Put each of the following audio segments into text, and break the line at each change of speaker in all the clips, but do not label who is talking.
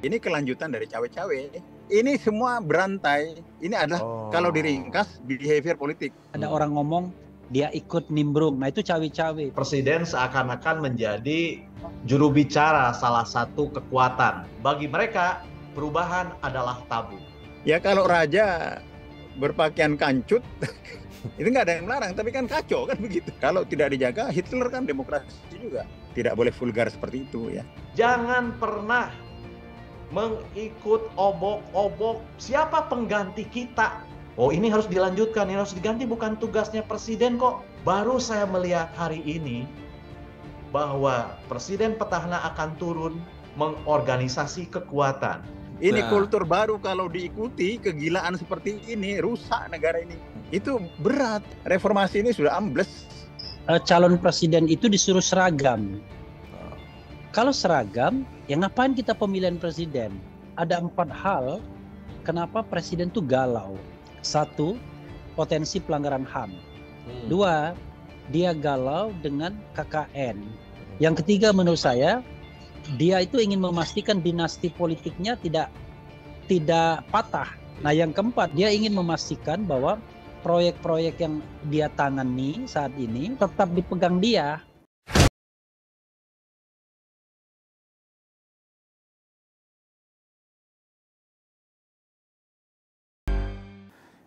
Ini kelanjutan dari cawe-cawe. Ini semua berantai. Ini adalah kalau diringkas behavior politik.
Ada orang ngomong dia ikut nimbrung. Nah itu cawe-cawe.
Presiden seakan-akan menjadi juru bicara salah satu kekuatan. Bagi mereka perubahan adalah tabu.
Ya kalau raja berpakaian kancut itu nggak ada yang melarang, tapi kan kacau kan begitu. Kalau tidak dijaga, Hitler kan demokrasi juga. Tidak boleh vulgar seperti itu ya.
Jangan pernah mengikut obok-obok siapa pengganti kita. Oh ini harus dilanjutkan, ini harus diganti, bukan tugasnya presiden kok. Baru saya melihat hari ini bahwa presiden petahana akan turun mengorganisasi kekuatan.
Ini kultur baru kalau diikuti, kegilaan seperti ini rusak negara ini. Itu berat. Reformasi ini sudah ambles.
Calon presiden itu disuruh seragam. Kalau seragam, ya ngapain kita pemilihan presiden? Ada 4 hal kenapa presiden itu galau. 1, potensi pelanggaran HAM. 2, dia galau dengan KKN. Yang ketiga menurut saya, dia itu ingin memastikan dinasti politiknya tidak patah. Nah yang keempat, dia ingin memastikan bahwa proyek-proyek yang dia tangani saat ini tetap dipegang dia.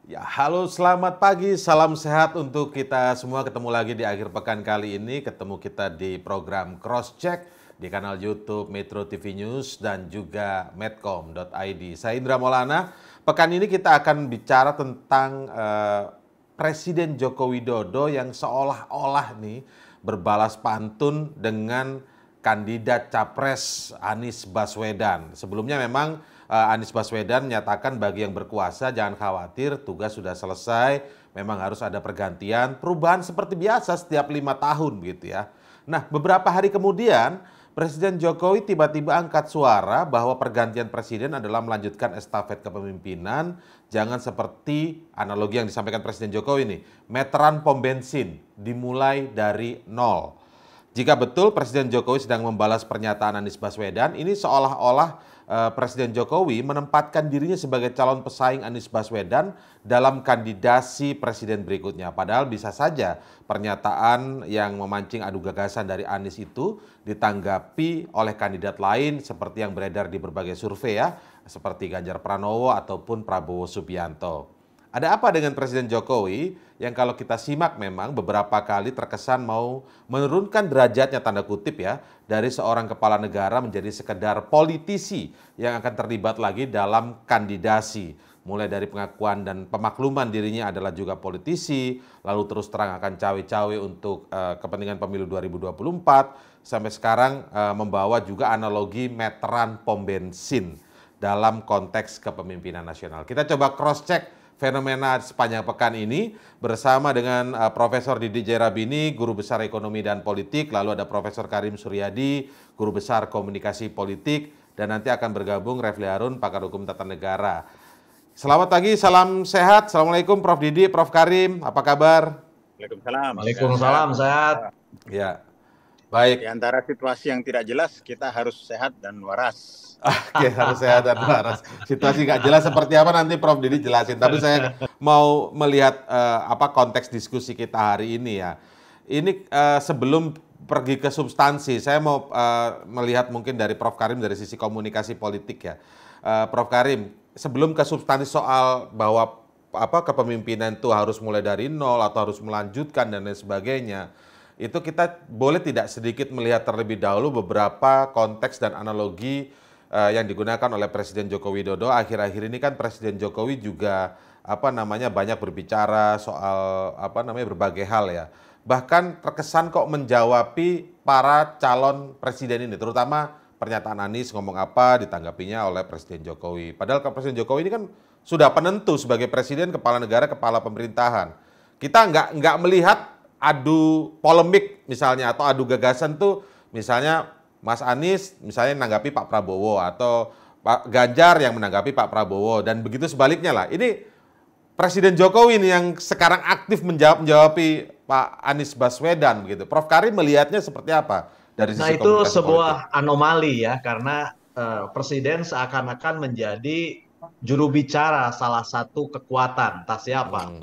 Ya, halo, selamat pagi, salam sehat untuk kita semua. Ketemu lagi di akhir pekan kali ini, ketemu kita di program Cross Check di kanal YouTube Metro TV News dan juga medcom.id. Saya Indra Maulana. Pekan ini kita akan bicara tentang Presiden Joko Widodo yang seolah-olah nih berbalas pantun dengan kandidat Capres Anies Baswedan. Sebelumnya memang Anies Baswedan menyatakan bagi yang berkuasa jangan khawatir, tugas sudah selesai, memang harus ada pergantian, perubahan seperti biasa setiap 5 tahun gitu ya. Nah beberapa hari kemudian Presiden Jokowi tiba-tiba angkat suara bahwa pergantian presiden adalah melanjutkan estafet kepemimpinan, jangan seperti analogi yang disampaikan Presiden Jokowi ini, meteran pom bensin dimulai dari nol. Jika betul Presiden Jokowi sedang membalas pernyataan Anies Baswedan, ini seolah-olah Presiden Jokowi menempatkan dirinya sebagai calon pesaing Anies Baswedan dalam kandidasi presiden berikutnya. Padahal bisa saja pernyataan yang memancing adu gagasan dari Anies itu ditanggapi oleh kandidat lain seperti yang beredar di berbagai survei ya, seperti Ganjar Pranowo ataupun Prabowo Subianto. Ada apa dengan Presiden Jokowi yang kalau kita simak memang beberapa kali terkesan mau menurunkan derajatnya tanda kutip ya dari seorang kepala negara menjadi sekedar politisi yang akan terlibat lagi dalam kandidasi. Mulai dari pengakuan dan pemakluman dirinya adalah juga politisi, lalu terus terang akan cawe-cawe untuk kepentingan pemilu 2024, sampai sekarang membawa juga analogi meteran pom bensin dalam konteks kepemimpinan nasional. Kita coba cross-check fenomena sepanjang pekan ini bersama dengan Profesor Didik Jairabini, Guru Besar Ekonomi dan Politik, lalu ada Profesor Karim Suryadi, Guru Besar Komunikasi Politik, dan nanti akan bergabung Refli Harun, Pakar Hukum Tata Negara. Selamat pagi, salam sehat. Assalamualaikum Prof. Didik, Prof. Karim, apa kabar?
Waalaikumsalam.
Waalaikumsalam, sehat.
Ya, baik.
Di antara situasi yang tidak jelas, kita harus sehat dan waras.
Oke, harus sehat dan waras. Situasi nggak jelas seperti apa nanti Prof. Didi jelasin. Tapi saya mau melihat apa konteks diskusi kita hari ini ya. Ini sebelum pergi ke substansi, saya mau melihat mungkin dari Prof. Karim dari sisi komunikasi politik ya. Prof. Karim, sebelum ke substansi soal bahwa apa kepemimpinan itu harus mulai dari nol atau harus melanjutkan dan lain sebagainya, itu kita boleh tidak sedikit melihat terlebih dahulu beberapa konteks dan analogi yang digunakan oleh Presiden Joko Widodo. Akhir-akhir ini kan Presiden Jokowi juga banyak berbicara soal berbagai hal ya. Bahkan terkesan kok menjawabi para calon presiden ini, terutama pernyataan Anies ngomong apa ditanggapinya oleh Presiden Jokowi. Padahal Presiden Jokowi ini kan sudah penentu sebagai presiden, kepala negara, kepala pemerintahan. Kita nggak melihat adu polemik misalnya atau adu gagasan tuh misalnya Mas Anies misalnya menanggapi Pak Prabowo atau Pak Ganjar yang menanggapi Pak Prabowo dan begitu sebaliknya lah. Ini Presiden Jokowi ini yang sekarang aktif menjawabi Pak Anies Baswedan begitu. Prof. Karim melihatnya seperti apa dari sisi
Nah itu
komunikasi
sebuah
politik?
anomali ya karena presiden seakan-akan menjadi juru bicara salah satu kekuatan, entah siapa.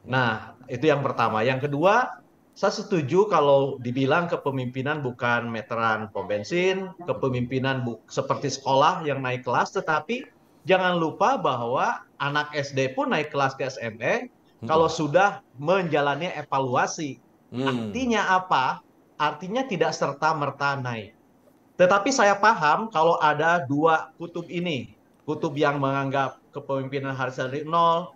Nah, itu yang pertama. Yang kedua, saya setuju kalau dibilang kepemimpinan bukan meteran pom bensin, kepemimpinan seperti sekolah yang naik kelas, tetapi jangan lupa bahwa anak SD pun naik kelas ke SMA kalau sudah menjalani evaluasi. Artinya apa? Artinya tidak serta-merta naik. Tetapi saya paham kalau ada dua kutub ini. Kutub yang menganggap kepemimpinan harus dari nol,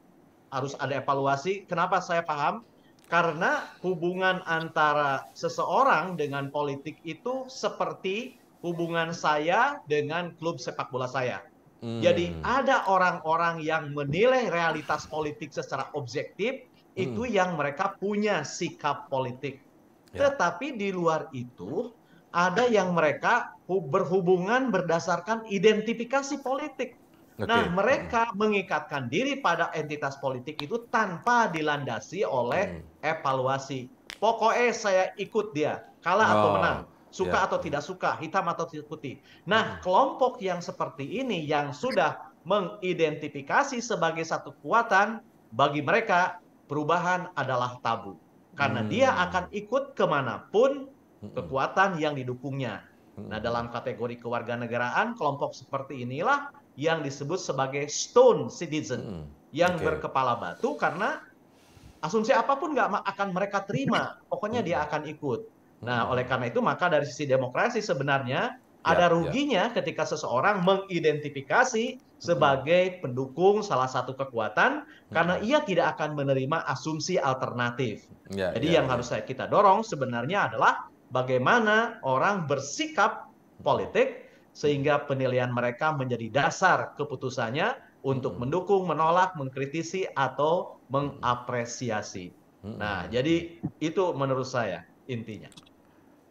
harus ada evaluasi. Kenapa saya paham? Karena hubungan antara seseorang dengan politik itu seperti hubungan saya dengan klub sepak bola saya. Jadi ada orang-orang yang menilai realitas politik secara objektif, itu yang mereka punya sikap politik. Tetapi di luar itu, ada yang mereka berhubungan berdasarkan identifikasi politik. Nah, mereka mengikatkan diri pada entitas politik itu tanpa dilandasi oleh evaluasi. Pokoknya saya ikut dia, kalah atau menang, suka atau tidak suka, hitam atau putih. Nah, kelompok yang seperti ini yang sudah mengidentifikasi sebagai satu kekuatan, bagi mereka perubahan adalah tabu. Karena dia akan ikut kemanapun kekuatan yang didukungnya. Nah, dalam kategori kewarganegaraan, kelompok seperti inilah yang disebut sebagai stone citizen, yang berkepala batu karena asumsi apapun nggak akan mereka terima, pokoknya dia akan ikut. Nah, oleh karena itu maka dari sisi demokrasi sebenarnya ada ruginya ketika seseorang mengidentifikasi sebagai pendukung salah satu kekuatan karena ia tidak akan menerima asumsi alternatif. Jadi yang harus kita dorong sebenarnya adalah bagaimana orang bersikap politik sehingga penilaian mereka menjadi dasar keputusannya untuk mendukung, menolak, mengkritisi, atau mengapresiasi. Nah, jadi itu menurut saya intinya.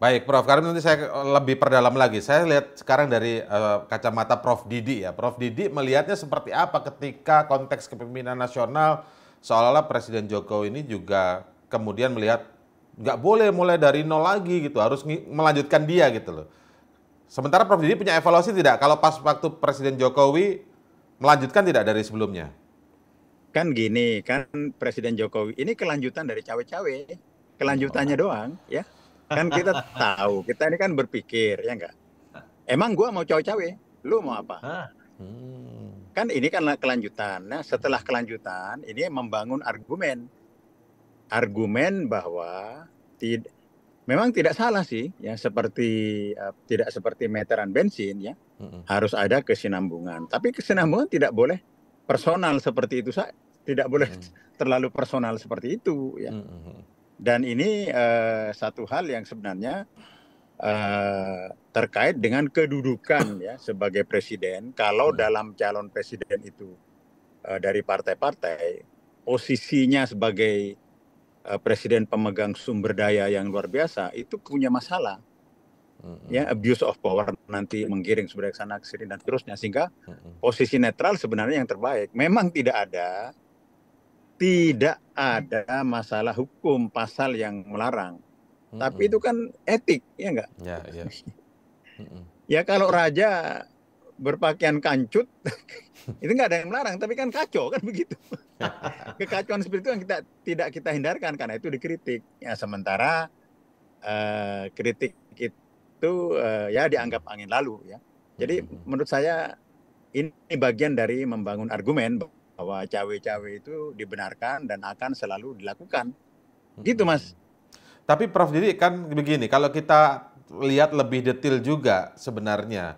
Baik, Prof. Karena nanti saya lebih perdalam lagi. Saya lihat sekarang dari kacamata Prof. Didi ya. Prof. Didi melihatnya seperti apa ketika konteks kepemimpinan nasional seolah-olah Presiden Jokowi ini juga kemudian melihat nggak boleh mulai dari nol lagi gitu, harus melanjutkan dia gitu loh. Sementara Prof. Didi punya evaluasi tidak? Kalau pas waktu Presiden Jokowi melanjutkan tidak dari sebelumnya?
Kan gini, kan Presiden Jokowi ini kelanjutan dari cawe-cawe, kelanjutannya doang, ya. Kan kita tahu, kita ini kan berpikir, ya enggak? Emang gua mau cawe-cawe, lu mau apa? Kan ini kan kelanjutan. Nah, setelah kelanjutan, ini membangun argumen bahwa memang tidak salah sih, ya tidak seperti meteran bensin, ya. Harus ada kesinambungan. Tapi kesinambungan tidak boleh personal seperti itu, tidak boleh terlalu personal seperti itu, ya. Dan ini satu hal yang sebenarnya terkait dengan kedudukan ya sebagai presiden. Kalau dalam calon presiden itu dari partai-partai, posisinya sebagai presiden pemegang sumber daya yang luar biasa itu punya masalah, ya, abuse of power nanti menggiring sumber daya sana ke sini dan seterusnya, sehingga posisi netral sebenarnya yang terbaik. Memang tidak ada masalah hukum pasal yang melarang, tapi itu kan etik, ya enggak? Ya kalau raja berpakaian kancut itu nggak ada yang melarang, tapi kan kacau kan begitu. Kekacauan seperti itu yang tidak kita hindarkan, karena itu dikritik. Ya sementara kritik itu ya dianggap angin lalu, ya. Jadi menurut saya ini bagian dari membangun argumen bahwa cawe-cawe itu dibenarkan dan akan selalu dilakukan. Gitu, Mas.
Tapi Prof. Didi kan begini, kalau kita lihat lebih detail juga sebenarnya,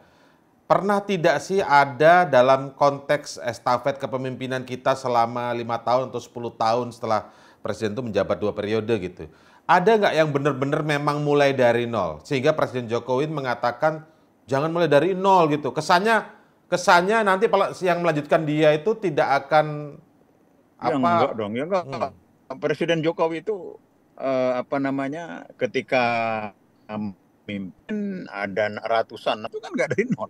pernah tidak sih ada dalam konteks estafet kepemimpinan kita selama 5 tahun atau 10 tahun setelah Presiden itu menjabat 2 periode gitu, ada nggak yang benar-benar memang mulai dari nol? Sehingga Presiden Jokowi mengatakan jangan mulai dari nol gitu. Kesannya nanti yang melanjutkan dia itu tidak akan
enggak dong, ya enggak. Presiden Jokowi itu ketika memimpin ada ratusan, itu kan nggak dari nol.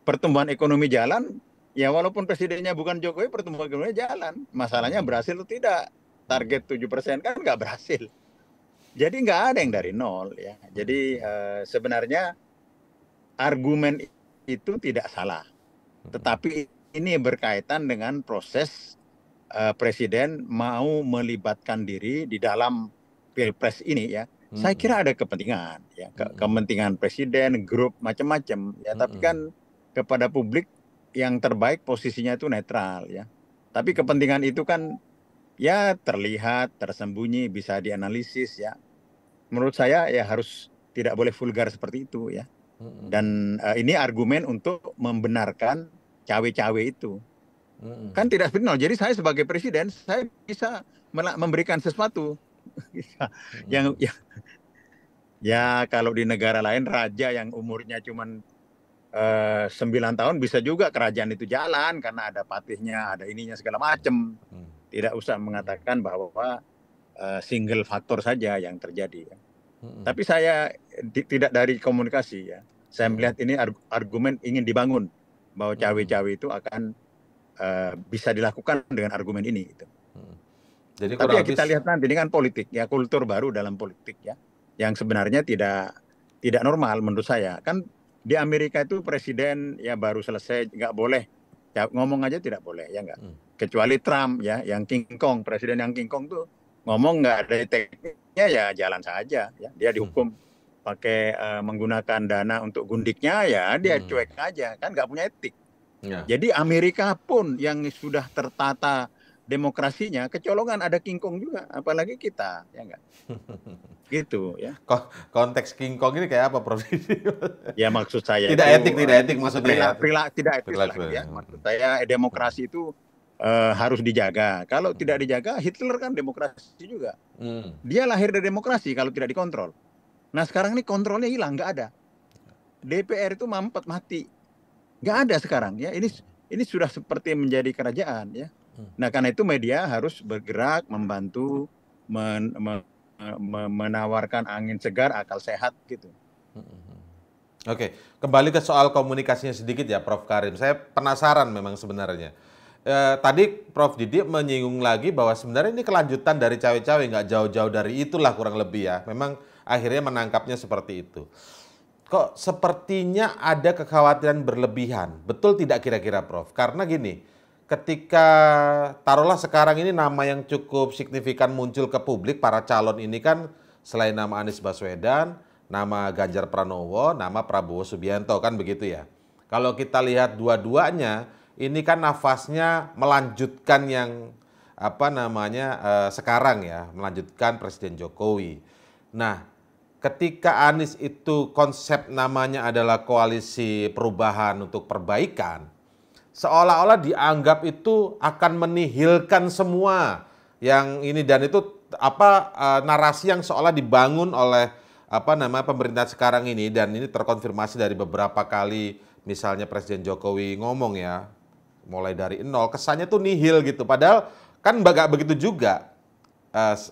Pertumbuhan ekonomi jalan, ya walaupun presidennya bukan Jokowi, pertumbuhan ekonomi jalan. Masalahnya berhasil atau tidak? Target 7% kan nggak berhasil. Jadi nggak ada yang dari nol, ya. Jadi sebenarnya argumen itu tidak salah. Tetapi ini berkaitan dengan proses presiden mau melibatkan diri di dalam pilpres ini ya. Saya kira ada kepentingan ya, kepentingan presiden, grup macam-macam ya. Tapi kan kepada publik yang terbaik posisinya itu netral ya. Tapi kepentingan itu kan ya terlihat, tersembunyi, bisa dianalisis ya. Menurut saya ya harus tidak boleh vulgar seperti itu ya. Dan ini argumen untuk membenarkan cawe-cawe itu. Kan tidak benar. Jadi saya sebagai presiden, saya bisa memberikan sesuatu. yang ya kalau di negara lain raja yang umurnya cuma 9 tahun bisa juga kerajaan itu jalan karena ada patihnya, ada ininya segala macam. Tidak usah mengatakan bahwa single faktor saja yang terjadi. Tapi saya tidak dari komunikasi ya. Saya melihat ini argumen ingin dibangun bahwa cawe-cawe itu akan bisa dilakukan dengan argumen ini. Gitu.
Jadi
tapi ya kita lihat nanti ini kan politik ya, kultur baru dalam politik ya, yang sebenarnya tidak normal menurut saya. Kan di Amerika itu presiden ya baru selesai nggak boleh ya, ngomong aja tidak boleh ya nggak. Kecuali Trump ya, yang King Kong, presiden yang King Kong tuh ngomong nggak ada tekniknya ya jalan saja ya, dia dihukum pakai menggunakan dana untuk gundiknya ya dia cuek aja kan nggak punya etik. Jadi Amerika pun yang sudah tertata demokrasinya kecolongan ada King Kong juga, apalagi kita ya enggak. Gitu ya.
Konteks King Kong ini kayak apa, Prof?
Ya maksud saya
tidak etik maksudnya.
Tidak etik ya. Maksud saya demokrasi itu harus dijaga. Kalau tidak dijaga, Hitler kan demokrasi juga. Dia lahir dari demokrasi kalau tidak dikontrol. Nah sekarang ini kontrolnya hilang, nggak ada. DPR itu mampet mati, nggak ada sekarang ya. Ini sudah seperti menjadi kerajaan ya. Nah karena itu media harus bergerak membantu menawarkan angin segar, akal sehat gitu.
Oke, kembali ke soal komunikasinya sedikit ya, Prof. Karim. Saya penasaran memang sebenarnya. Tadi Prof. Didi menyinggung lagi bahwa sebenarnya ini kelanjutan dari cawe-cawe, nggak jauh-jauh dari itulah kurang lebih ya. Memang akhirnya menangkapnya seperti itu. Kok sepertinya ada kekhawatiran berlebihan, betul tidak kira-kira Prof? Karena gini, ketika taruhlah sekarang ini nama yang cukup signifikan muncul ke publik, para calon ini kan selain nama Anies Baswedan, nama Ganjar Pranowo, nama Prabowo Subianto kan begitu ya. Kalau kita lihat dua-duanya, ini kan nafasnya melanjutkan yang sekarang ya, melanjutkan Presiden Jokowi. Nah, ketika Anies itu konsep namanya adalah koalisi perubahan untuk perbaikan, seolah-olah dianggap itu akan menihilkan semua yang ini, dan itu narasi yang seolah dibangun oleh pemerintah sekarang ini, dan ini terkonfirmasi dari beberapa kali misalnya Presiden Jokowi ngomong ya, mulai dari nol kesannya tuh nihil gitu, padahal kan nggak begitu juga.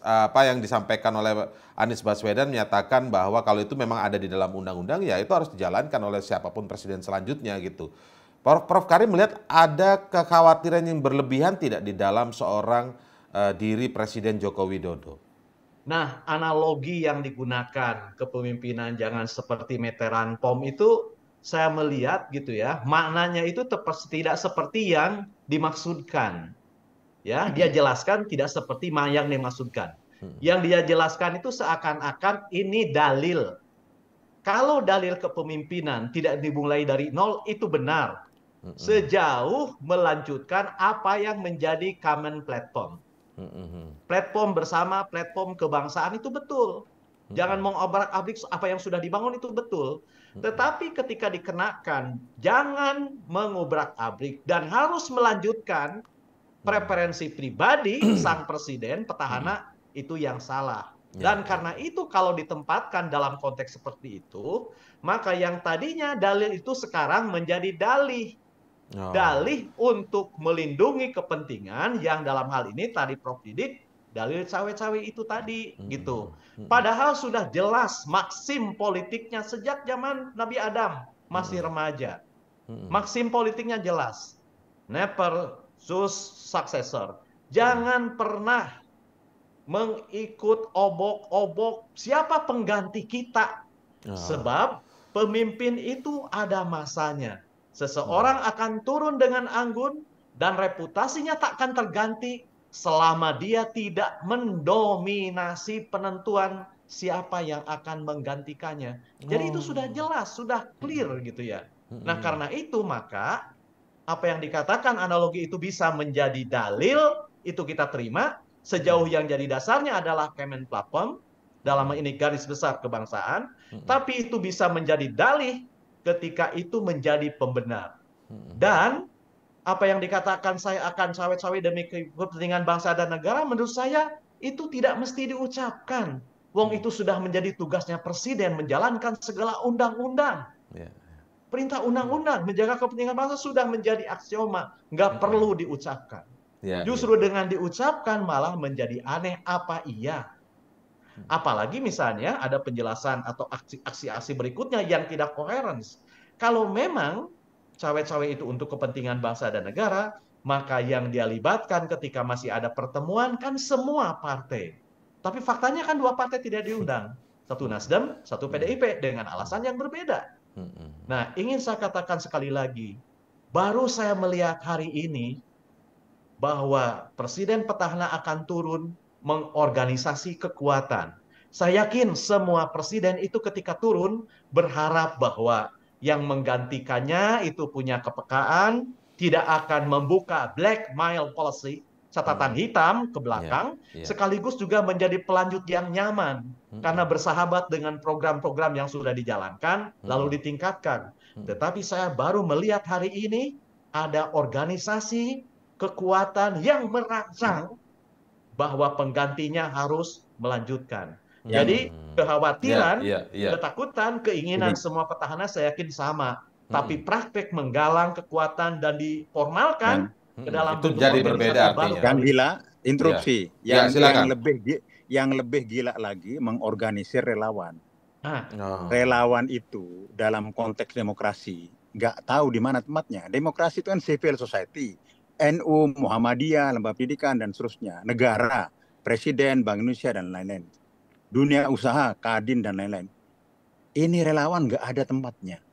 Apa yang disampaikan oleh Anies Baswedan menyatakan bahwa kalau itu memang ada di dalam undang-undang ya itu harus dijalankan oleh siapapun presiden selanjutnya gitu. Prof. Karim melihat ada kekhawatiran yang berlebihan tidak di dalam seorang diri Presiden Joko Widodo?
Nah, analogi yang digunakan kepemimpinan jangan seperti meteran pom itu saya melihat gitu ya, maknanya itu tidak seperti yang dimaksudkan. Ya, dia jelaskan tidak seperti yang dimaksudkan. Yang dia jelaskan itu seakan-akan ini dalil. Kalau dalil kepemimpinan tidak dimulai dari nol itu benar. Sejauh melanjutkan apa yang menjadi common platform. Platform bersama, platform kebangsaan itu betul. Jangan mengobrak-abrik apa yang sudah dibangun itu betul. Tetapi ketika dikenakan, jangan mengobrak-abrik dan harus melanjutkan preferensi pribadi sang presiden petahana itu yang salah. Dan karena itu kalau ditempatkan dalam konteks seperti itu, maka yang tadinya dalil itu sekarang menjadi dalih. Dalih untuk melindungi kepentingan yang dalam hal ini tadi Prof. Didik, dalil cawe-cawe itu tadi gitu. Padahal sudah jelas maksim politiknya sejak zaman Nabi Adam masih remaja. Maksim politiknya jelas. Never sus successor. Jangan pernah mengikut obok-obok siapa pengganti kita. Sebab pemimpin itu ada masanya. Seseorang akan turun dengan anggun dan reputasinya tak akan terganti selama dia tidak mendominasi penentuan siapa yang akan menggantikannya. Jadi itu sudah jelas, sudah clear gitu ya. Nah, karena itu maka apa yang dikatakan analogi itu bisa menjadi dalil, itu kita terima sejauh yang jadi dasarnya adalah Kemenplapem, dalam ini garis besar kebangsaan, tapi itu bisa menjadi dalih ketika itu menjadi pembenar. Dan apa yang dikatakan saya akan cawe-cawe demi kepentingan bangsa dan negara, menurut saya itu tidak mesti diucapkan. Wong itu sudah menjadi tugasnya presiden menjalankan segala undang-undang. Perintah undang-undang menjaga kepentingan bangsa sudah menjadi aksioma, nggak perlu diucapkan. Justru dengan diucapkan malah menjadi aneh apa iya. Apalagi misalnya ada penjelasan atau aksi-aksi berikutnya yang tidak koheren. Kalau memang cawe-cawe itu untuk kepentingan bangsa dan negara, maka yang dia libatkan ketika masih ada pertemuan kan semua partai. Tapi faktanya kan 2 partai tidak diundang. Satu Nasdem, satu PDIP dengan alasan yang berbeda. Nah, ingin saya katakan sekali lagi, baru saya melihat hari ini bahwa Presiden petahana akan turun mengorganisasi kekuatan. Saya yakin semua presiden itu ketika turun berharap bahwa yang menggantikannya itu punya kepekaan, tidak akan membuka blackmail policy, catatan hitam ke belakang, sekaligus juga menjadi pelanjut yang nyaman karena bersahabat dengan program-program yang sudah dijalankan lalu ditingkatkan. Tetapi saya baru melihat hari ini ada organisasi kekuatan yang merangsang bahwa penggantinya harus melanjutkan. Jadi kekhawatiran, ketakutan, keinginan semua petahana saya yakin sama. Tapi praktek menggalang kekuatan dan diformalkan ke dalam
itu jadi berbeda
baru.
Yang gila, interupsi. Yang lebih gila lagi mengorganisir relawan. Relawan itu dalam konteks demokrasi nggak tahu di mana tempatnya. Demokrasi itu kan civil society. NU, Muhammadiyah, lembaga pendidikan, dan seterusnya. Negara, presiden, Bank Indonesia, dan lain-lain. Dunia usaha, Kadin, dan lain-lain. Ini relawan nggak ada tempatnya.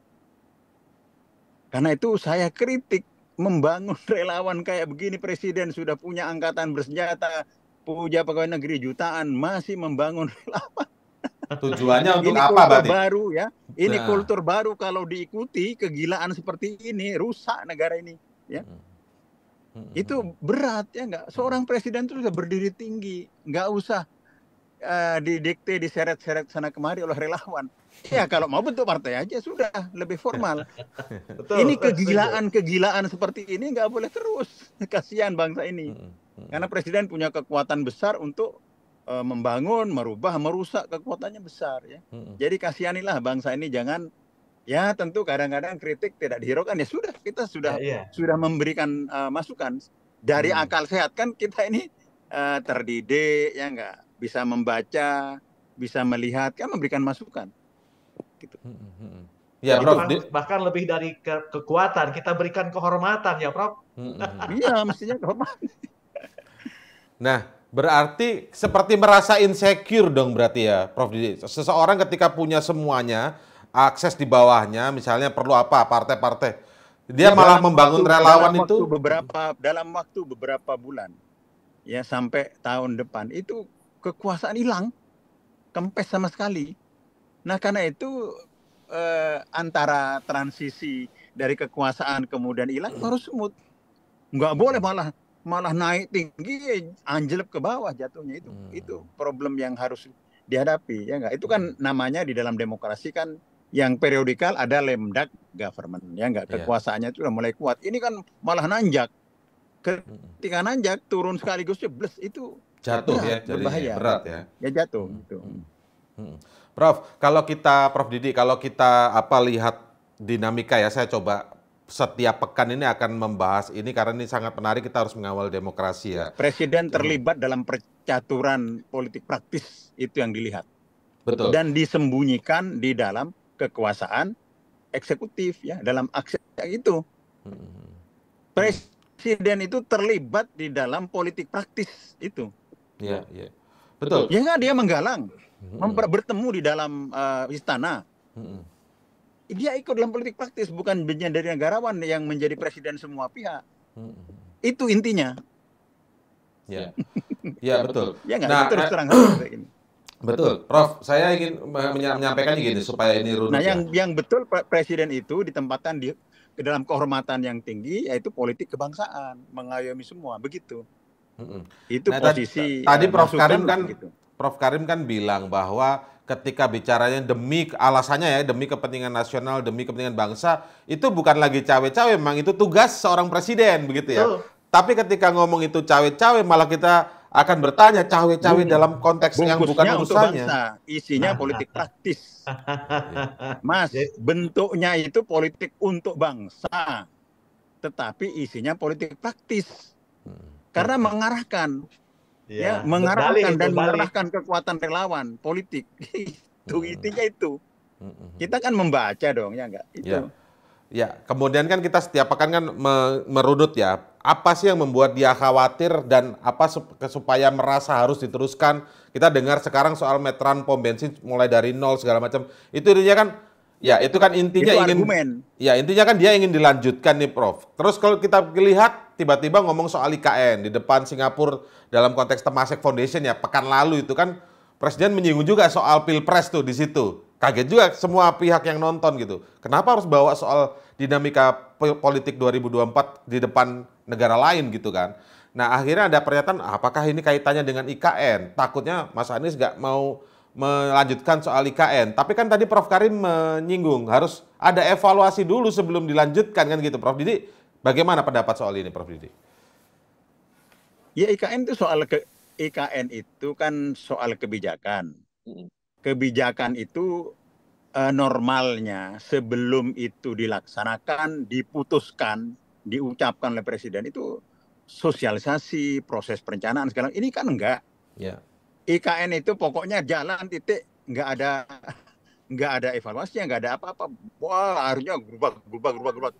Karena itu saya kritik membangun relawan kayak begini. Presiden sudah punya angkatan bersenjata, punya pegawai negeri jutaan, masih membangun relawan.
Tujuannya untuk
ini
apa,
kultur
berarti?
baru ya. Ini kultur baru kalau diikuti kegilaan seperti ini rusak negara ini. Ya. Itu berat ya nggak? Seorang presiden itu sudah berdiri tinggi, nggak usah didikte, diseret-seret sana kemari oleh relawan. Ya kalau mau bentuk partai aja sudah lebih formal. Ini kegilaan seperti ini nggak boleh terus. Kasihan bangsa ini. Karena presiden punya kekuatan besar untuk membangun, merubah, merusak, kekuatannya besar ya. Jadi kasihanilah bangsa ini, jangan. Ya tentu kadang-kadang kritik tidak dihiraukan, ya sudah, kita sudah memberikan masukan dari akal sehat kan, kita ini terdidik ya enggak, bisa membaca, bisa melihat, kan memberikan masukan gitu.
Ya Prof,
bahkan lebih dari kekuatan, kita berikan kehormatan ya Prof.
Iya, mestinya kehormatan.
Nah, berarti seperti merasa insecure dong berarti ya Prof Didi. Seseorang ketika punya semuanya, akses di bawahnya, misalnya perlu apa, partai-partai, dia malah membangun relawan itu
dalam waktu beberapa bulan, ya sampai tahun depan itu kekuasaan hilang, kempes sama sekali. Nah karena itu antara transisi dari kekuasaan kemudian hilang harus smooth, nggak boleh malah naik tinggi, anjlok ke bawah jatuhnya. Itu problem yang harus dihadapi ya nggak. Itu kan namanya di dalam demokrasi kan. Yang periodikal ada lemdak government, ya enggak, kekuasaannya itu udah mulai kuat. Ini kan malah nanjak. Ketika nanjak turun sekaligus jebles, itu
jatuh ya,
berbahaya,
berat ya.
Ya jatuh.
Prof, kalau kita lihat dinamika ya, saya coba setiap pekan ini akan membahas ini karena ini sangat menarik, kita harus mengawal demokrasi ya.
Presiden terlibat dalam percaturan politik praktis, itu yang dilihat.
Betul.
Dan disembunyikan di dalam kekuasaan eksekutif ya, dalam akses itu. Presiden itu terlibat di dalam politik praktis itu.
Iya. Betul.
Ya nggak, dia menggalang, bertemu di dalam istana. Dia ikut dalam politik praktis, bukan menjadi negarawan yang menjadi presiden semua pihak. Itu intinya.
Ya, ya betul.
Ya nggak,
Nah,
terus terang seperti ini.
betul, Prof. Saya ingin menyampaikan gini supaya ini runut
Nah,
ya.
yang betul presiden itu ditempatkan ke dalam kehormatan yang tinggi, yaitu politik kebangsaan, mengayomi semua, begitu. Itu
Nah,
posisi
tadi Prof Karim
masukan
kan
gitu.
Prof Karim kan bilang bahwa ketika bicaranya demi alasannya ya demi kepentingan nasional, demi kepentingan bangsa, itu bukan lagi cawe-cawe, memang itu tugas seorang presiden begitu ya.
Betul.
Tapi ketika ngomong itu cawe-cawe malah kita akan bertanya cawe-cawe dalam konteks yang bukan
Bungkusnya untuk
urusannya.
bangsa, isinya politik praktis. Mas, bentuknya itu politik untuk bangsa, tetapi isinya politik praktis. Karena mengarahkan, ya, mengarahkan dan mengarahkan kekuatan relawan politik. Itu intinya itu. Kita kan membaca dong, ya enggak? Itu.
Ya, kemudian kan kita setiap pekan kan merunut ya, apa sih yang membuat dia khawatir dan apa supaya merasa harus diteruskan. Kita dengar sekarang soal meteran pom bensin mulai dari nol segala macam. Itu intinya kan, ya itu kan intinya
itu
ingin,
argumen.
Ya intinya kan dia ingin dilanjutkan nih Prof. Terus kalau kita lihat tiba-tiba ngomong soal IKN di depan Singapura dalam konteks Temasek Foundation ya pekan lalu itu kan Presiden menyinggung juga soal pilpres tuh di situ. Kaget juga semua pihak yang nonton gitu. Kenapa harus bawa soal dinamika politik 2024 di depan negara lain gitu kan. Nah akhirnya ada pernyataan apakah ini kaitannya dengan IKN. Takutnya Mas Anies nggak mau melanjutkan soal IKN. Tapi kan tadi Prof Karim menyinggung harus ada evaluasi dulu sebelum dilanjutkan kan gitu Prof Didi. Bagaimana pendapat soal ini Prof Didi?
Ya IKN itu kan soal kebijakan. Kebijakan itu normalnya sebelum itu dilaksanakan, diputuskan, diucapkan oleh presiden itu sosialisasi, proses perencanaan segala. Ini kan enggak.
Ya.
IKN itu pokoknya jalan titik, enggak ada evaluasinya, enggak ada apa-apa. Wah, harusnya berubah.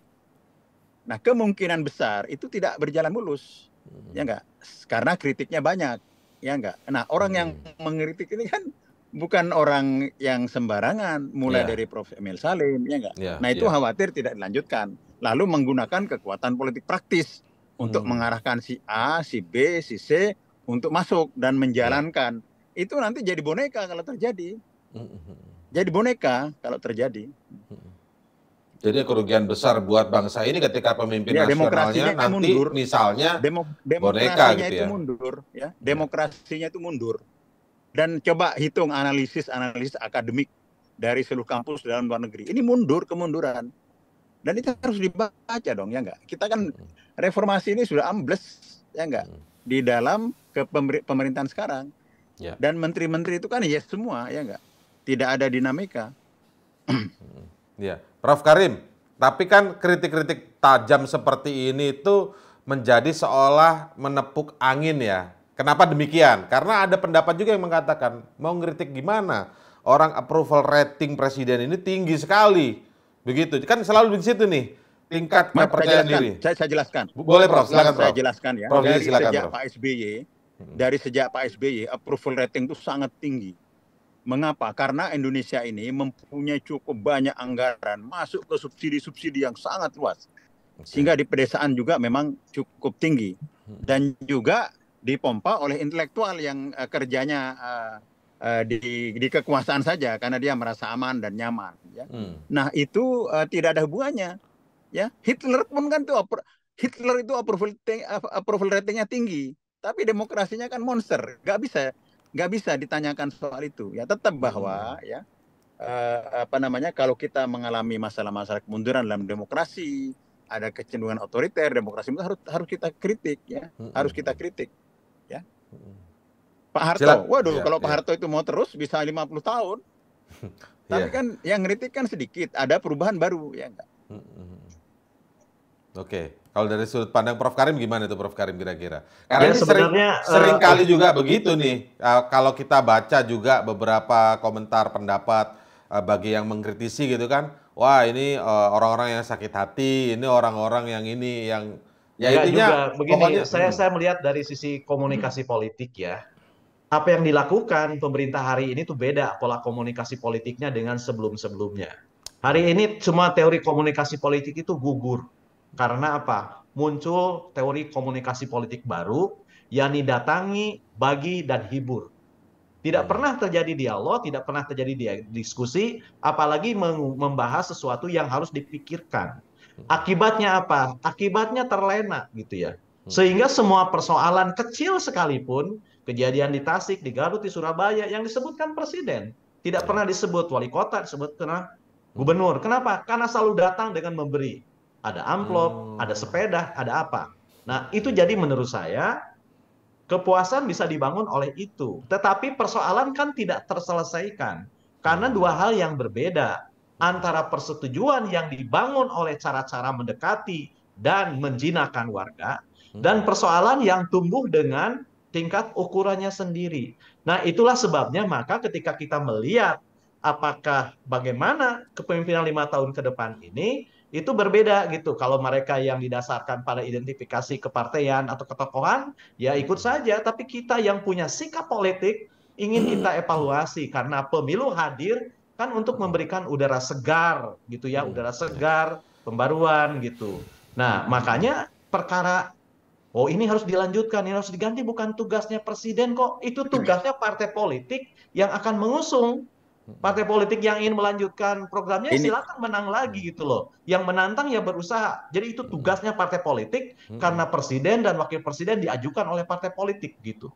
Nah, kemungkinan besar itu tidak berjalan mulus. Ya enggak? Karena kritiknya banyak. Ya enggak? Nah, orang yang mengkritik ini kan bukan orang yang sembarangan, mulai dari Prof. Emil Salim, ya enggak? Nah itu khawatir tidak dilanjutkan. Lalu menggunakan kekuatan politik praktis untuk mengarahkan si A, si B, si C untuk masuk dan menjalankan. Itu nanti jadi boneka kalau terjadi. Jadi boneka kalau terjadi.
Jadi kerugian besar buat bangsa ini ketika pemimpin nasionalnya nanti mundur. Misalnya boneka gitu ya.
Itu mundur, ya. Demokrasinya itu mundur. Dan coba hitung analisis akademik dari seluruh kampus dalam luar negeri. Ini kemunduran. Dan itu harus dibaca dong, ya enggak? Kita kan reformasi ini sudah ambles, ya enggak? Di dalam pemerintahan sekarang. Ya. Dan menteri-menteri itu kan yes semua, ya enggak? Tidak ada dinamika.
Ya, Prof Karim, tapi kan kritik-kritik tajam seperti ini itu menjadi seolah menepuk angin ya. Kenapa demikian? Karena ada pendapat juga yang mengatakan, mau ngeritik gimana? Orang approval rating presiden ini tinggi sekali. Begitu, kan selalu di situ nih, tingkat kepercayaan diri.
Saya jelaskan.
Boleh Prof, silakan Prof.
Saya jelaskan ya.
Prof,
dari
silakan,
sejak
Prof.
Pak SBY, approval rating itu sangat tinggi. Mengapa? Karena Indonesia ini mempunyai cukup banyak anggaran masuk ke subsidi-subsidi yang sangat luas. Sehingga di pedesaan juga memang cukup tinggi. Dan juga dipompa oleh intelektual yang kerjanya di kekuasaan saja karena dia merasa aman dan nyaman. Ya. Nah itu tidak ada hubungannya. Ya, Hitler pun kan tuh Hitler itu approval ratingnya tinggi, tapi demokrasinya kan monster. Nggak bisa ditanyakan soal itu. Ya tetap bahwa ya kalau kita mengalami masalah-masalah kemunduran dalam demokrasi, ada kecenderungan otoriter, demokrasi itu harus kita kritik ya, harus kita kritik. Ya. Pak Harto, kalau Pak Harto itu mau terus bisa 50 tahun. Tapi kan yang ngeritik kan sedikit, ada perubahan baru ya enggak.
Oke, kalau dari sudut pandang Prof Karim gimana itu Prof Karim kira-kira? Karena
Ya,
ini
sebenarnya
sering kali juga begitu nih. Kalau kita baca juga beberapa komentar pendapat bagi yang mengkritisi gitu kan. Wah, ini orang-orang yang sakit hati, ini orang-orang yang ini yang ya intinya
juga begini, saya melihat dari sisi komunikasi politik ya. Apa yang dilakukan pemerintah hari ini tuh beda pola komunikasi politiknya dengan sebelum-sebelumnya. Hari ini semua teori komunikasi politik itu gugur. Karena apa? Muncul teori komunikasi politik baru yang didatangi, bagi, dan hibur. Tidak pernah terjadi dialog, tidak pernah terjadi diskusi, apalagi membahas sesuatu yang harus dipikirkan. Akibatnya apa? Akibatnya terlena gitu ya. Sehingga semua persoalan kecil sekalipun, kejadian di Tasik, di Garut, di Surabaya, yang disebutkan presiden. Tidak pernah disebut wali kota, disebut gubernur. Kenapa? Karena selalu datang dengan memberi. Ada amplop, ada sepeda, ada apa. Nah, itu jadi menurut saya, kepuasan bisa dibangun oleh itu. Tetapi persoalan kan tidak terselesaikan. Karena dua hal yang berbeda. Antara persetujuan yang dibangun oleh cara-cara mendekati dan menjinakkan warga, dan persoalan yang tumbuh dengan tingkat ukurannya sendiri. Nah, itulah sebabnya maka ketika kita melihat apakah bagaimana kepemimpinan 5 tahun ke depan ini, itu berbeda gitu. Kalau mereka yang didasarkan pada identifikasi kepartaian atau ketokohan, ya ikut saja. Tapi kita yang punya sikap politik ingin kita evaluasi karena pemilu hadir kan untuk memberikan udara segar gitu ya, udara segar, pembaruan gitu. Nah, makanya perkara oh ini harus dilanjutkan, ini harus diganti, bukan tugasnya presiden kok. Itu tugasnya partai politik yang akan mengusung. Partai politik yang ingin melanjutkan programnya silakan menang lagi gitu loh. Yang menantang ya berusaha. Jadi itu tugasnya partai politik karena presiden dan wakil presiden diajukan oleh partai politik gitu.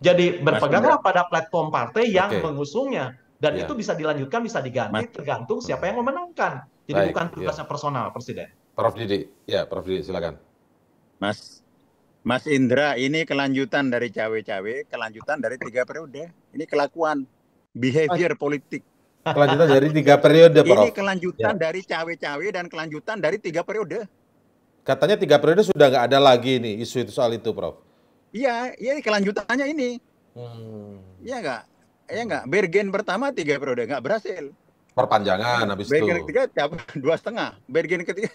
Jadi berpeganglah pada platform partai yang mengusungnya. Dan itu bisa dilanjutkan, bisa diganti tergantung siapa yang memenangkan. Jadi bukan tugasnya personal presiden.
Prof Didi, ya Prof Didi silakan.
Mas Indra, ini kelanjutan dari cawe-cawe, kelanjutan dari 3 periode. Ini kelakuan, behavior politik.
Kelanjutan dari 3 periode, Prof.
Ini kelanjutan dari cawe-cawe dan kelanjutan dari 3 periode.
Katanya 3 periode sudah nggak ada lagi nih isu itu soal itu, Prof.
Iya, ini kelanjutannya ini. Iya nggak? Iya nggak? Bergen pertama 3 periode nggak berhasil.
Perpanjangan habis itu.
Bergen ketiga 2,5. Bergen ketiga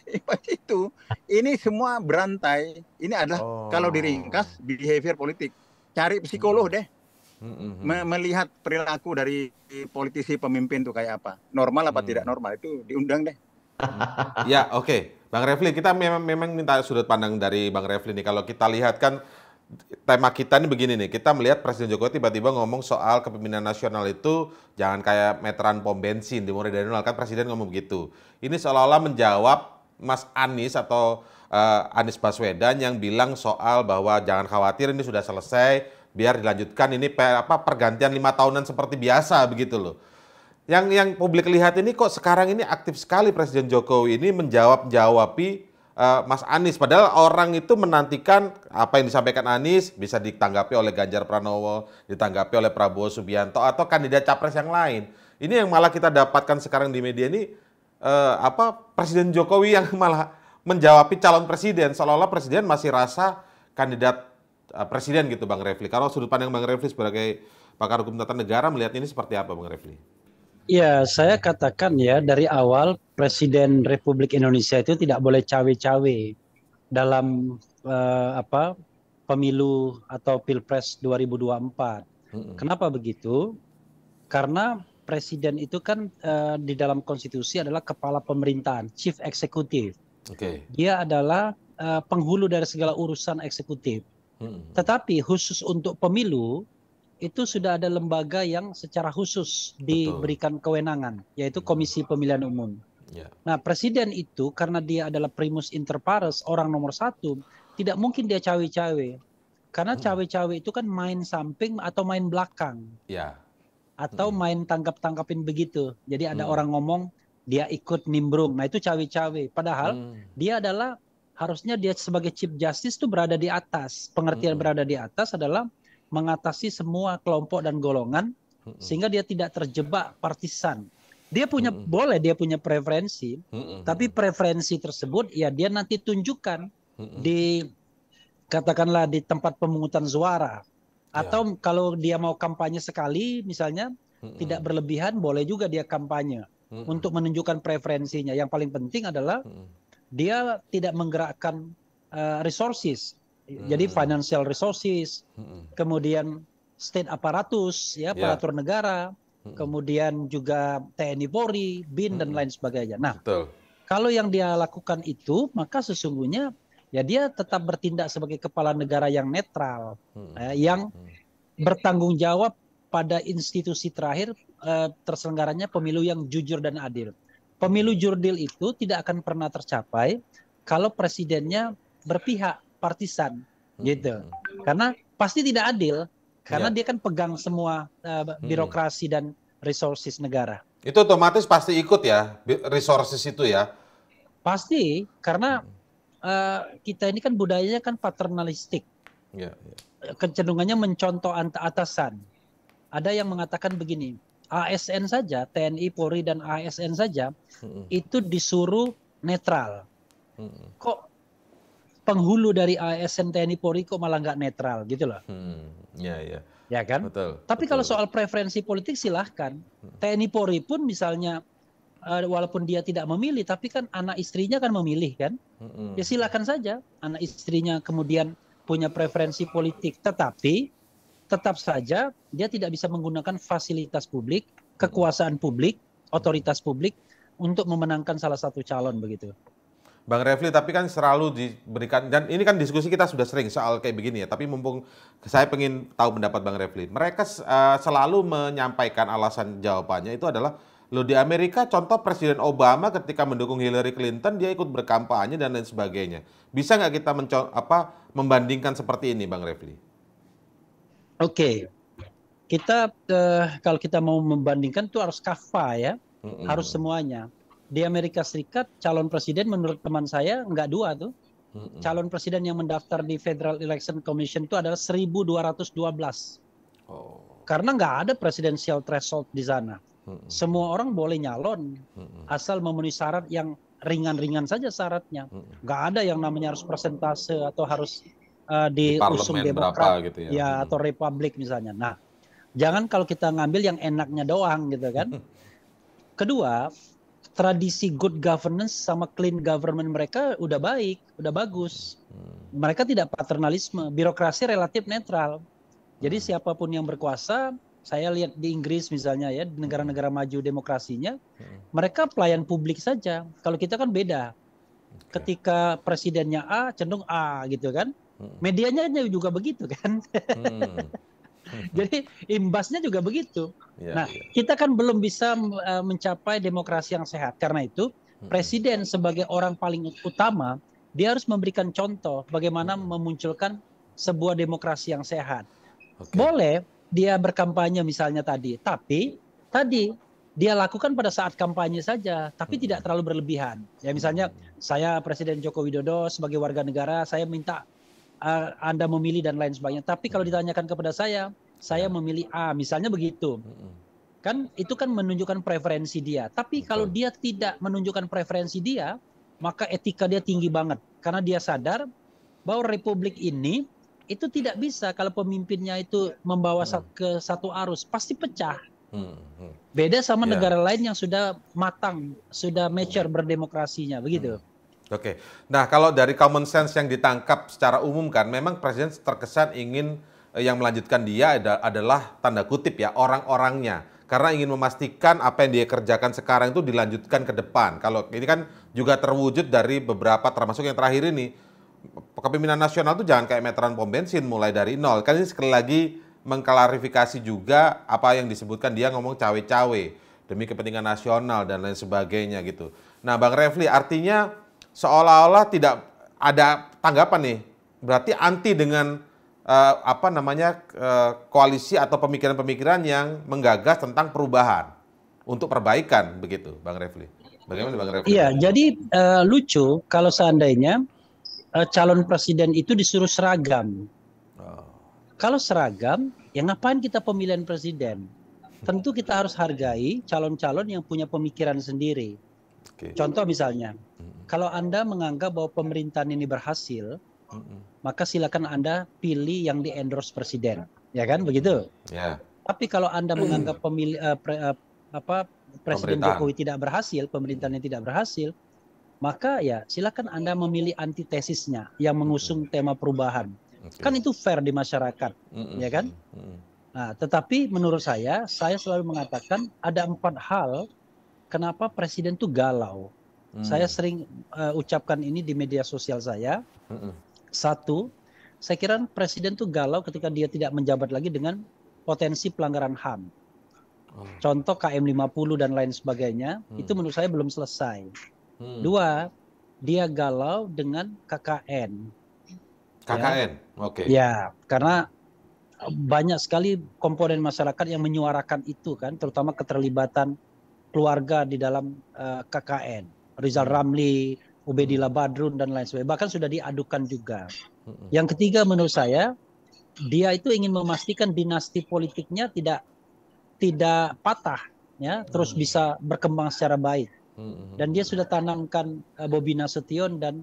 itu. Ini semua berantai. Ini adalah kalau diringkas behavior politik. Cari psikolog deh. Melihat perilaku dari politisi pemimpin itu kayak apa. Normal apa tidak normal itu diundang deh.
Ya, oke. Bang Refli, kita memang minta sudut pandang dari Bang Refli nih. Kalau kita lihat kan tema kita ini begini nih, kita melihat Presiden Jokowi tiba-tiba ngomong soal kepemimpinan nasional itu jangan kayak meteran pom bensin, dimulai dari nol, kan Presiden ngomong begitu. Ini seolah-olah menjawab Mas Anies atau Anies Baswedan yang bilang soal bahwa jangan khawatir ini sudah selesai, biar dilanjutkan ini pergantian 5 tahunan seperti biasa begitu loh. Yang publik lihat ini kok sekarang ini aktif sekali Presiden Jokowi ini menjawabi Mas Anies, padahal orang itu menantikan apa yang disampaikan Anies bisa ditanggapi oleh Ganjar Pranowo, ditanggapi oleh Prabowo Subianto atau kandidat capres yang lain. Ini yang malah kita dapatkan sekarang di media ini Presiden Jokowi yang malah menjawabi calon presiden, seolah-olah presiden masih rasa kandidat presiden gitu, Bang Refli. Kalau sudut pandang Bang Refli sebagai pakar hukum tata negara melihat ini seperti apa, Bang Refli?
Ya, saya katakan ya dari awal Presiden Republik Indonesia itu tidak boleh cawe-cawe dalam pemilu atau Pilpres 2024. Kenapa begitu? Karena Presiden itu kan di dalam konstitusi adalah kepala pemerintahan, Chief Executive. Dia adalah penghulu dari segala urusan eksekutif. Tetapi khusus untuk pemilu, itu sudah ada lembaga yang secara khusus diberikan kewenangan, yaitu Komisi Pemilihan Umum. Nah, presiden itu karena dia adalah primus inter pares, orang nomor 1, tidak mungkin dia cawe-cawe. Karena cawe-cawe itu kan main samping atau main belakang. Atau main tangkap-tangkapin begitu. Jadi ada orang ngomong, dia ikut nimbrung. Nah, itu cawe-cawe. Padahal dia adalah, harusnya dia sebagai Chief Justice itu berada di atas. Pengertian berada di atas adalah mengatasi semua kelompok dan golongan sehingga dia tidak terjebak partisan. Dia punya dia punya preferensi, tapi preferensi tersebut ya dia nanti tunjukkan di katakanlah di tempat pemungutan suara. Atau kalau dia mau kampanye sekali misalnya tidak berlebihan, boleh juga dia kampanye untuk menunjukkan preferensinya. Yang paling penting adalah dia tidak menggerakkan resources. Jadi financial resources, kemudian state apparatus, ya aparatur negara, kemudian juga TNI Polri, BIN dan lain sebagainya. Nah,
Betul.
kalau yang dia lakukan itu, maka sesungguhnya ya dia tetap bertindak sebagai kepala negara yang netral, yang bertanggung jawab pada institusi terakhir terselenggaranya pemilu yang jujur dan adil. Pemilu jurdil itu tidak akan pernah tercapai kalau presidennya berpihak partisan, gitu. Karena pasti tidak adil, karena dia kan pegang semua birokrasi dan resources negara.
Itu otomatis pasti ikut ya, resources itu ya.
Pasti, karena kita ini kan budayanya kan paternalistik. Kecenderungannya mencontoh atasan. Ada yang mengatakan begini, ASN saja, TNI, Polri, dan ASN saja, itu disuruh netral. Kok penghulu dari ASN, TNI, Polri kok malah nggak netral gitu loh. Ya kan?
Betul.
Tapi kalau soal preferensi politik silahkan. TNI Polri pun misalnya walaupun dia tidak memilih, tapi kan anak istrinya kan memilih kan? Ya silakan saja anak istrinya kemudian punya preferensi politik, tetapi tetap saja dia tidak bisa menggunakan fasilitas publik, kekuasaan publik, otoritas publik untuk memenangkan salah satu calon begitu.
Bang Refli, tapi kan selalu diberikan, dan ini kan diskusi kita sudah sering soal kayak begini ya, tapi mumpung saya ingin tahu pendapat Bang Refli. Mereka selalu menyampaikan alasan jawabannya itu adalah, loh di Amerika contoh Presiden Obama ketika mendukung Hillary Clinton, dia ikut berkampanye dan lain sebagainya. Bisa nggak kita membandingkan seperti ini Bang Refli?
Oke, kita kalau kita mau membandingkan itu harus kafah ya, harus semuanya. Di Amerika Serikat calon presiden menurut teman saya nggak dua tuh. Calon presiden yang mendaftar di Federal Election Commission itu adalah 1.212. Karena nggak ada presidential threshold di sana. Semua orang boleh nyalon asal memenuhi syarat yang ringan-ringan saja syaratnya. Nggak ada yang namanya harus persentase atau harus diusung Demokrat gitu ya, atau Republik misalnya. Nah, jangan kalau kita ngambil yang enaknya doang gitu kan. Kedua, tradisi good governance sama clean government mereka udah baik, udah bagus. Mereka tidak paternalisme, birokrasi relatif netral. Jadi siapapun yang berkuasa, saya lihat di Inggris misalnya ya, di negara-negara maju demokrasinya, mereka pelayan publik saja. Kalau kita kan beda. Ketika presidennya A, cenderung A gitu kan. Medianya juga begitu kan. Jadi imbasnya juga begitu. Nah, kita kan belum bisa mencapai demokrasi yang sehat. Karena itu, presiden sebagai orang paling utama, dia harus memberikan contoh bagaimana memunculkan sebuah demokrasi yang sehat. Boleh dia berkampanye misalnya tadi, tapi tadi dia lakukan pada saat kampanye saja, tapi tidak terlalu berlebihan. Ya misalnya saya Presiden Joko Widodo sebagai warga negara, saya minta Anda memilih dan lain sebagainya. Tapi kalau ditanyakan kepada saya memilih A, misalnya begitu. Kan itu kan menunjukkan preferensi dia. Tapi kalau dia tidak menunjukkan preferensi dia, maka etika dia tinggi banget. Karena dia sadar bahwa republik ini itu tidak bisa kalau pemimpinnya itu membawa ke satu arus, pasti pecah. Beda sama negara lain yang sudah matang, sudah mature berdemokrasinya, begitu.
Oke, nah kalau dari common sense yang ditangkap secara umum kan, memang Presiden terkesan ingin yang melanjutkan dia adalah tanda kutip ya orang-orangnya, karena ingin memastikan apa yang dia kerjakan sekarang itu dilanjutkan ke depan. Kalau ini kan juga terwujud dari beberapa, termasuk yang terakhir ini, kepemimpinan nasional itu jangan kayak meteran pom bensin mulai dari nol. Kan ini sekali lagi mengklarifikasi juga apa yang disebutkan dia ngomong cawe-cawe demi kepentingan nasional dan lain sebagainya gitu. Nah Bang Refli, artinya seolah-olah tidak ada tanggapan nih, berarti anti dengan koalisi atau pemikiran-pemikiran yang menggagas tentang perubahan untuk perbaikan begitu, Bang Refli. Bagaimana Bang Refli?
Iya, jadi lucu kalau seandainya calon presiden itu disuruh seragam. Kalau seragam, ya ngapain kita pemilihan presiden? Tentu kita harus hargai calon-calon yang punya pemikiran sendiri. Contoh misalnya, kalau Anda menganggap bahwa pemerintahan ini berhasil, maka silakan Anda pilih yang di-endorse presiden, ya kan begitu? Tapi kalau Anda menganggap Presiden Jokowi tidak berhasil, pemerintahannya tidak berhasil, maka ya silakan Anda memilih antitesisnya yang mengusung tema perubahan. Kan itu fair di masyarakat, ya kan? Nah, tetapi menurut saya selalu mengatakan ada 4 hal kenapa presiden itu galau. Saya sering ucapkan ini di media sosial saya. Satu, saya kira presiden itu galau ketika dia tidak menjabat lagi dengan potensi pelanggaran HAM. Contoh KM 50 dan lain sebagainya, itu menurut saya belum selesai. Dua, dia galau dengan KKN.
KKN, oke.
Ya, karena banyak sekali komponen masyarakat yang menyuarakan itu kan, terutama keterlibatan keluarga di dalam KKN. Rizal Ramli, Ubedillah Badrun dan lain sebagainya. Bahkan sudah diadukan juga. Yang ketiga menurut saya, dia itu ingin memastikan dinasti politiknya tidak patah, ya, terus bisa berkembang secara baik. Dan dia sudah tanamkan Bobi Nasution dan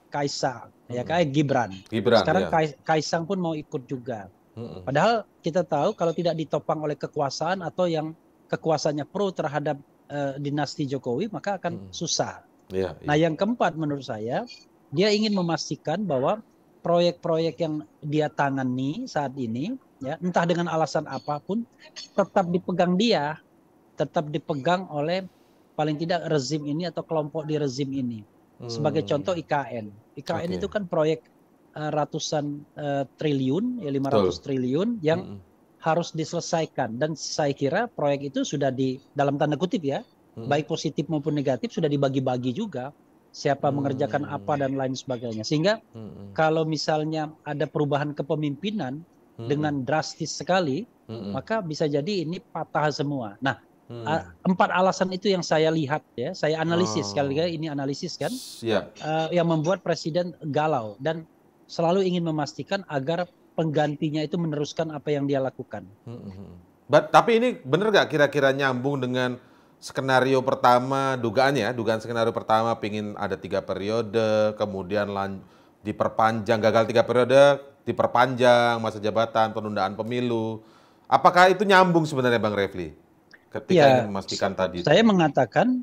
Kaisang, ya kayak Gibran. Sekarang ya. Kaisang pun mau ikut juga. Padahal kita tahu kalau tidak ditopang oleh kekuasaan atau yang kekuasaannya pro terhadap dinasti Jokowi, maka akan susah. Nah, yang keempat menurut saya, dia ingin memastikan bahwa proyek-proyek yang dia tangani saat ini, ya, entah dengan alasan apapun, tetap dipegang dia, tetap dipegang oleh paling tidak rezim ini atau kelompok di rezim ini. Sebagai contoh IKN. IKN itu kan proyek ratusan triliun, ya 500 triliun yang harus diselesaikan. Dan saya kira proyek itu sudah dalam tanda kutip ya, baik positif maupun negatif sudah dibagi-bagi juga. Siapa mengerjakan apa dan lain sebagainya. Sehingga kalau misalnya ada perubahan kepemimpinan dengan drastis sekali, maka bisa jadi ini patah semua. Nah, 4 alasan itu yang saya lihat ya, saya analisis sekali lagi ini analisis kan, yang membuat presiden galau dan selalu ingin memastikan agar penggantinya itu meneruskan apa yang dia lakukan.
Tapi ini benar nggak kira-kira nyambung dengan skenario pertama, dugaan skenario pertama pingin ada 3 periode, kemudian diperpanjang, gagal 3 periode, diperpanjang masa jabatan, penundaan pemilu. Apakah itu nyambung sebenarnya Bang Refli? Ketika ingin memastikan tadi.
Saya mengatakan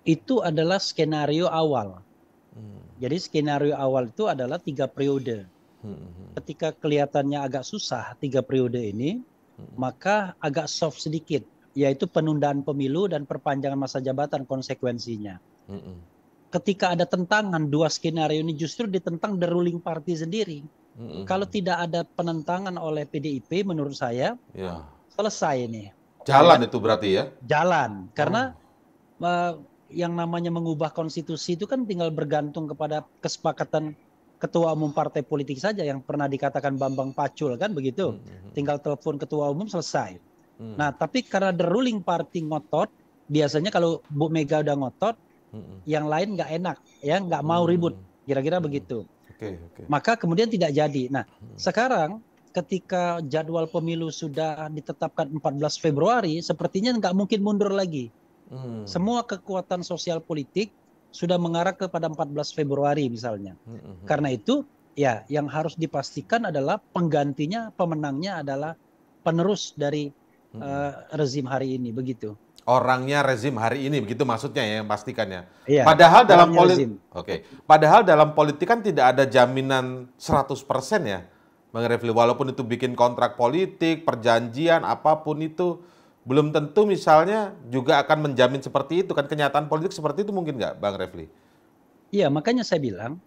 itu adalah skenario awal. Jadi skenario awal itu adalah 3 periode. Ketika kelihatannya agak susah 3 periode ini, maka agak soft sedikit, yaitu penundaan pemilu dan perpanjangan masa jabatan konsekuensinya. Ketika ada tentangan, 2 skenario ini justru ditentang the ruling party sendiri. Kalau tidak ada penentangan oleh PDIP, menurut saya selesai ini.
Jalan itu berarti ya?
Jalan, karena yang namanya mengubah konstitusi itu kan tinggal bergantung kepada kesepakatan ketua umum partai politik saja yang pernah dikatakan Bambang Pacul kan begitu. Tinggal telepon ketua umum selesai. Nah, tapi karena the ruling party ngotot, biasanya kalau Bu Mega udah ngotot, yang lain nggak enak, ya nggak mau ribut, kira-kira begitu. Maka kemudian tidak jadi. Nah, sekarang ketika jadwal pemilu sudah ditetapkan 14 Februari, sepertinya nggak mungkin mundur lagi. Semua kekuatan sosial politik sudah mengarah kepada 14 Februari misalnya. Karena itu, ya yang harus dipastikan adalah penggantinya, pemenangnya adalah penerus dari rezim hari ini, begitu.
Orangnya rezim hari ini, begitu maksudnya ya, yang pastikannya. Padahal dalam padahal dalam politik kan tidak ada jaminan 100% ya. Bang Refli, walaupun itu bikin kontrak politik, perjanjian, apapun itu, belum tentu misalnya juga akan menjamin seperti itu. Kan kenyataan politik seperti itu mungkin nggak, Bang Refli?
Iya, makanya saya bilang,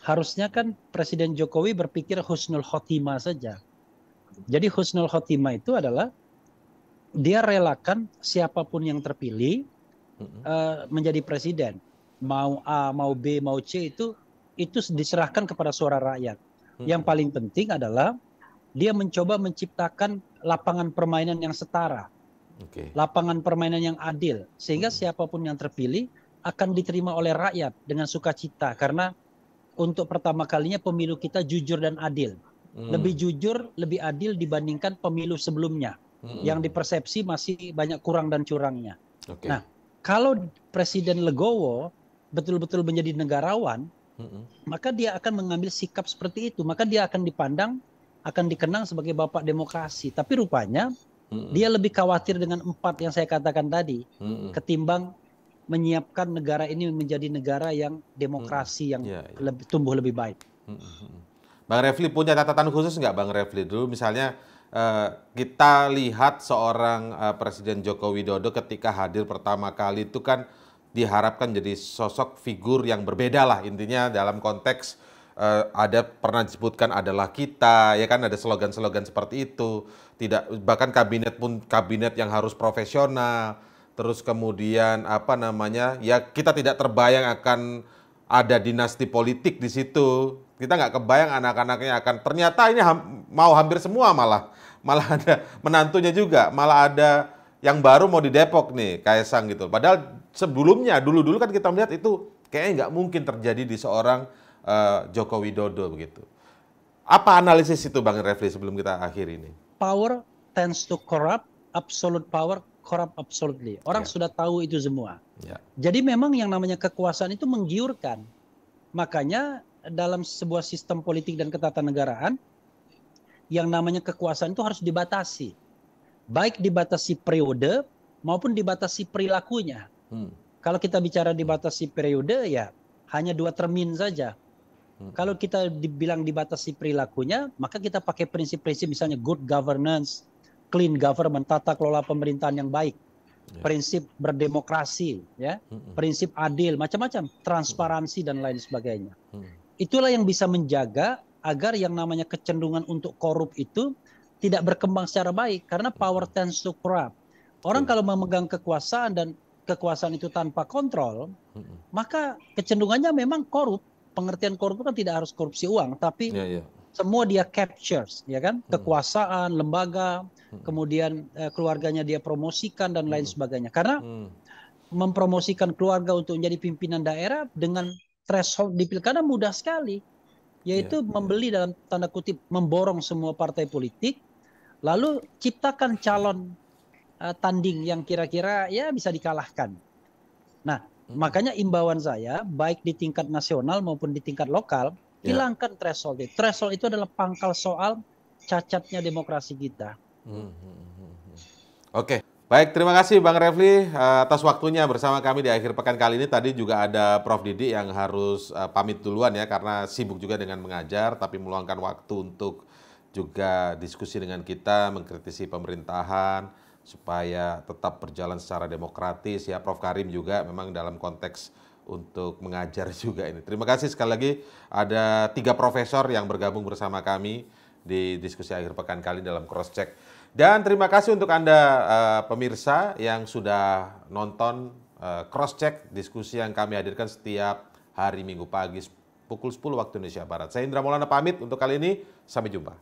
harusnya kan Presiden Jokowi berpikir husnul khotimah saja. Jadi husnul khotimah itu adalah, dia relakan siapapun yang terpilih menjadi presiden. Mau A, mau B, mau C, itu diserahkan kepada suara rakyat. Yang paling penting adalah dia mencoba menciptakan lapangan permainan yang setara, lapangan permainan yang adil, sehingga siapapun yang terpilih akan diterima oleh rakyat dengan sukacita. Karena untuk pertama kalinya pemilu kita jujur dan adil, lebih jujur, lebih adil dibandingkan pemilu sebelumnya, yang dipersepsi masih banyak kurang dan curangnya. Nah, kalau Presiden legowo betul-betul menjadi negarawan, maka dia akan mengambil sikap seperti itu. Maka dia akan dipandang, akan dikenang sebagai bapak demokrasi. Tapi rupanya dia lebih khawatir dengan 4 yang saya katakan tadi, ketimbang menyiapkan negara ini menjadi negara yang demokrasi yang tumbuh lebih baik.
Bang Refli punya catatan khusus nggak Bang Refli? Dulu misalnya kita lihat seorang Presiden Joko Widodo ketika hadir pertama kali itu kan diharapkan jadi sosok figur yang berbeda lah, intinya dalam konteks ada pernah disebutkan adalah kita, ya kan, ada slogan-slogan seperti itu. Tidak, bahkan kabinet pun kabinet yang harus profesional. Terus kemudian apa namanya, ya kita tidak terbayang akan ada dinasti politik di situ. Kita nggak kebayang anak-anaknya akan, ternyata ini mau hampir semua, malah ada menantunya juga, malah ada yang baru mau di Depok nih, Kaisang gitu. Padahal sebelumnya dulu-dulu kan kita melihat itu kayaknya nggak mungkin terjadi di seorang Joko Widodo begitu. Apa analisis itu Bang Refli sebelum kita akhiri ini?
Power tends to corrupt, absolute power corrupt absolutely. Orang sudah tahu itu semua. Jadi memang yang namanya kekuasaan itu menggiurkan. Makanya dalam sebuah sistem politik dan ketatanegaraan, yang namanya kekuasaan itu harus dibatasi. Baik dibatasi periode maupun dibatasi perilakunya. Kalau kita bicara dibatasi periode, ya hanya 2 termin saja. Kalau kita dibilang dibatasi perilakunya, maka kita pakai prinsip-prinsip misalnya good governance, clean government, tata kelola pemerintahan yang baik, prinsip berdemokrasi, ya, prinsip adil, macam-macam, transparansi dan lain sebagainya. Itulah yang bisa menjaga agar yang namanya kecenderungan untuk korup itu tidak berkembang secara baik, karena power tends to corrupt. Orang kalau memegang kekuasaan dan kekuasaan itu tanpa kontrol, maka kecenderungannya memang korup. Pengertian korup kan tidak harus korupsi uang, tapi semua dia captures, ya kan, kekuasaan, lembaga, kemudian keluarganya dia promosikan dan lain sebagainya. Karena mempromosikan keluarga untuk menjadi pimpinan daerah dengan threshold di pilkada mudah sekali, yaitu membeli, dalam tanda kutip, memborong semua partai politik, lalu ciptakan calon tanding yang kira-kira ya bisa dikalahkan. Nah, makanya imbauan saya, baik di tingkat nasional maupun di tingkat lokal, hilangkan threshold. Threshold itu adalah pangkal soal cacatnya demokrasi kita.
Oke, baik, terima kasih Bang Refli atas waktunya bersama kami di akhir pekan kali ini. Tadi juga ada Prof Didi yang harus pamit duluan ya, karena sibuk juga dengan mengajar, tapi meluangkan waktu untuk juga diskusi dengan kita, mengkritisi pemerintahan, supaya tetap berjalan secara demokratis ya. Prof Karim juga memang dalam konteks untuk mengajar juga ini. Terima kasih sekali lagi, ada 3 profesor yang bergabung bersama kami di diskusi akhir pekan kali dalam Cross Check. Dan terima kasih untuk Anda pemirsa yang sudah nonton Cross Check, diskusi yang kami hadirkan setiap hari Minggu pagi pukul 10 waktu Indonesia Barat. Saya Indra Maulana pamit untuk kali ini, sampai jumpa.